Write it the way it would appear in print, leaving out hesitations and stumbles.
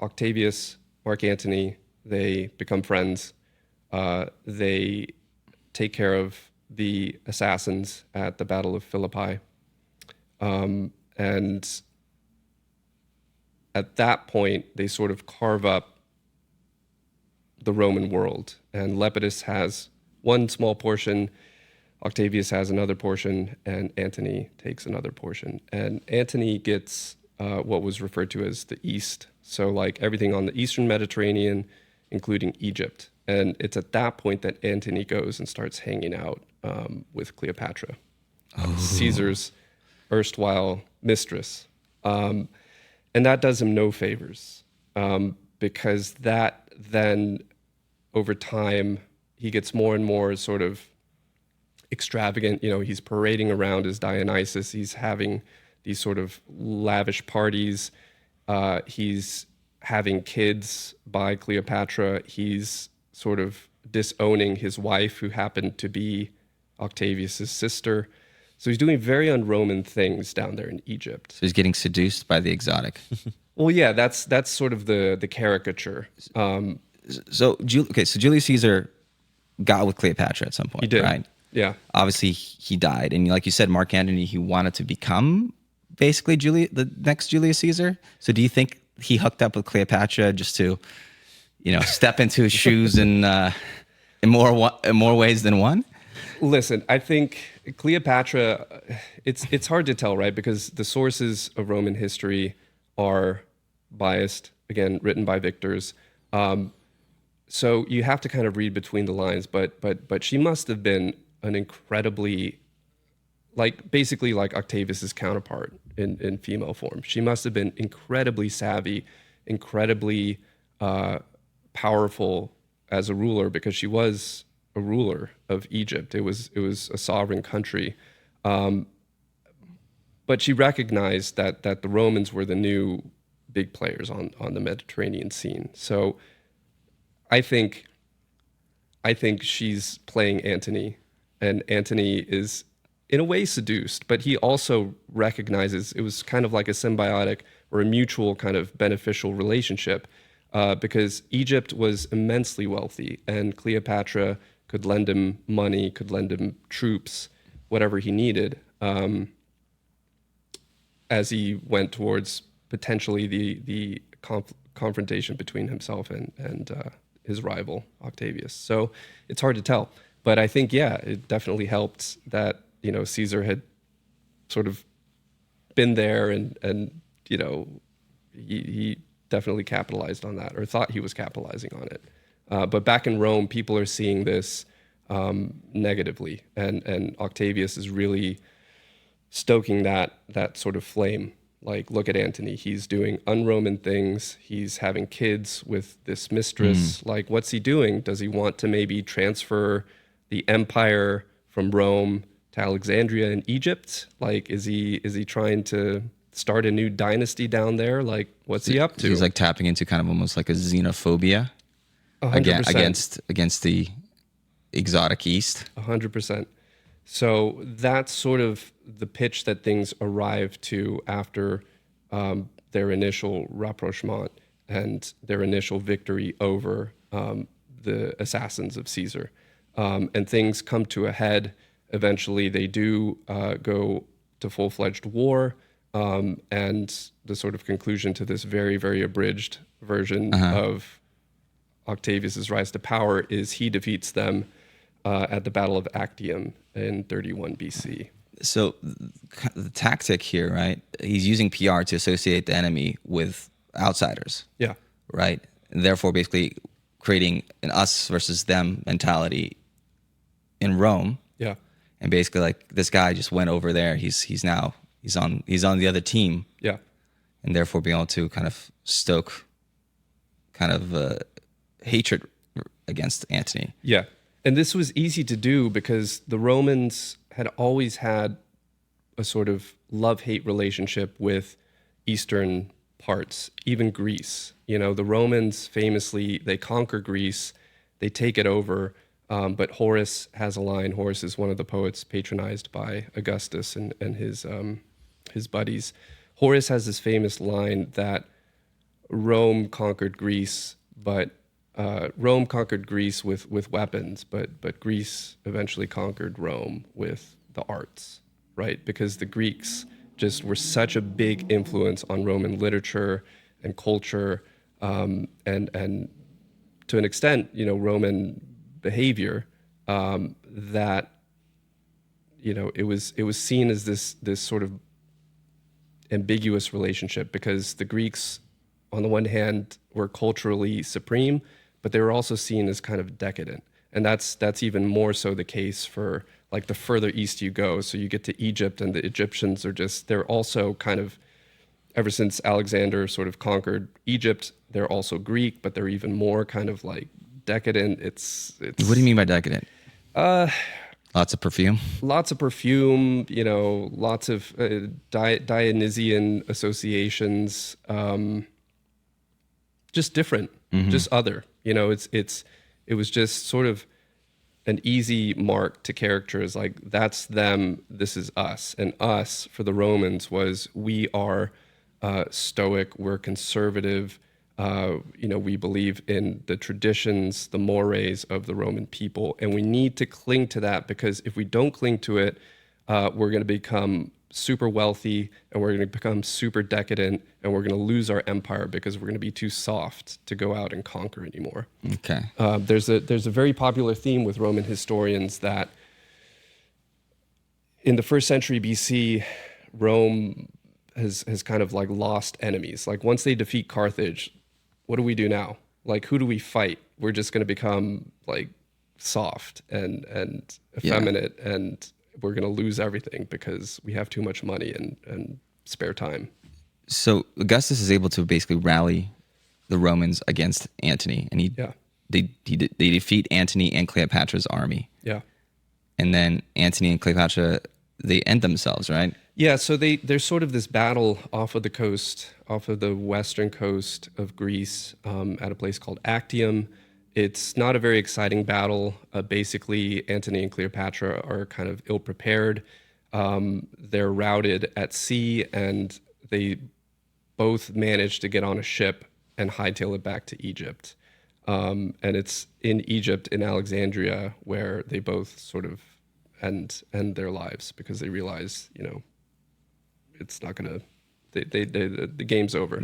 Octavius, Mark Antony, they become friends. They take care of the assassins at the Battle of Philippi. And at that point, they sort of carve up the Roman world. And Lepidus has one small portion, Octavius has another portion, and Antony takes another portion. And Antony gets what was referred to as the East. So like everything on the Eastern Mediterranean, including Egypt. And it's at that point that Antony goes and starts hanging out with Cleopatra, Caesar's erstwhile mistress. And that does him no favors because that then, over time, he gets more and more sort of extravagant. You know, he's parading around as Dionysus. He's having these sort of lavish parties. He's having kids by Cleopatra. He's sort of disowning his wife, who happened to be Octavius's sister. So he's doing very un-Roman things down there in Egypt. So he's getting seduced by the exotic. Well, yeah, that's sort of the caricature. So Julius Caesar got with Cleopatra at some point. He did, right? Yeah. Obviously, he died, and like you said, Mark Antony, he wanted to become basically the next Julius Caesar. So do you think he hooked up with Cleopatra just to, step into his shoes in more ways than one? Listen, I think Cleopatra, it's hard to tell, right? Because the sources of Roman history are biased, again, written by victors. So you have to kind of read between the lines, but she must have been an incredibly, basically like Octavius's counterpart in female form. She must have been incredibly savvy, incredibly powerful as a ruler, because she was a ruler of Egypt. It was a sovereign country. But she recognized that the Romans were the new big players on the Mediterranean scene. So I think she's playing Antony, and Antony is in a way seduced, but he also recognizes it was kind of like a symbiotic or a mutual kind of beneficial relationship, because Egypt was immensely wealthy, and Cleopatra could lend him money, could lend him troops, whatever he needed, as he went towards potentially the confrontation between himself and his rival, Octavius. So it's hard to tell. But I think, yeah, it definitely helped that, Caesar had sort of been there and he definitely capitalized on that, or thought he was capitalizing on it. But back in Rome, people are seeing this negatively, and Octavius is really stoking that sort of flame. Like, look at Antony. He's doing un-Roman things. He's having kids with this mistress. Like, what's he doing? Does he want to maybe transfer the empire from Rome to Alexandria in Egypt? Like, is he trying to start a new dynasty down there? Like, what's he up to? He's like tapping into kind of almost like a xenophobia 100%. against the exotic East. 100%. So that's sort of the pitch that things arrive to after their initial rapprochement and their initial victory over the assassins of Caesar. And things come to a head. Eventually, they do go to full-fledged war, and the sort of conclusion to this very, very abridged version of Octavius's rise to power is he defeats them at the Battle of Actium in 31 BC. So the tactic here, right? He's using PR to associate the enemy with outsiders. Yeah. Right? And therefore, basically creating an us versus them mentality in Rome. Yeah. And basically, like, this guy just went over there. He's on the other team. Yeah. And therefore being able to kind of stoke kind of hatred against Antony. Yeah. And this was easy to do because the Romans had always had a sort of love-hate relationship with Eastern parts, even Greece. The Romans famously, they conquer Greece, they take it over, but Horace has a line. Horace is one of the poets patronized by Augustus and his buddies. Horace has this famous line that Rome conquered Greece, but Rome conquered Greece with weapons, but Greece eventually conquered Rome with the arts, right? Because the Greeks just were such a big influence on Roman literature and culture, and to an extent, Roman behavior, that it was seen as this sort of ambiguous relationship, because the Greeks, on the one hand, were culturally supreme, but they were also seen as kind of decadent. And that's even more so the case for like the further east you go. So you get to Egypt, and the Egyptians they're also kind of, ever since Alexander sort of conquered Egypt, they're also Greek, but they're even more kind of like decadent. It's What do you mean by decadent? Lots of perfume. lots of perfume, lots of Dionysian associations, just different, just other. It was just sort of an easy mark to characters, like that's them, this is us, and us for the Romans was we are stoic, we're conservative. We believe in the traditions, the mores of the Roman people, and we need to cling to that, because if we don't cling to it, we're going to become super wealthy, and we're going to become super decadent, and we're going to lose our empire because we're going to be too soft to go out and conquer anymore. Okay. There's a very popular theme with Roman historians that in the first century BC, Rome has kind of like lost enemies. Like once they defeat Carthage, what do we do now? Like, who do we fight? We're just going to become like soft and effeminate, and we're going to lose everything because we have too much money and spare time. So Augustus is able to basically rally the Romans against Antony, and they defeat Antony and Cleopatra's army. Yeah. And then Antony and Cleopatra, they end themselves, right? Yeah, so there's sort of this battle off of the coast, off of the western coast of Greece, at a place called Actium. It's not a very exciting battle. Basically, Antony and Cleopatra are kind of ill-prepared. They're routed at sea, and they both manage to get on a ship and hightail it back to Egypt. And it's in Egypt, in Alexandria, where they both sort of end their lives, because they realize, it's not gonna. The game's over.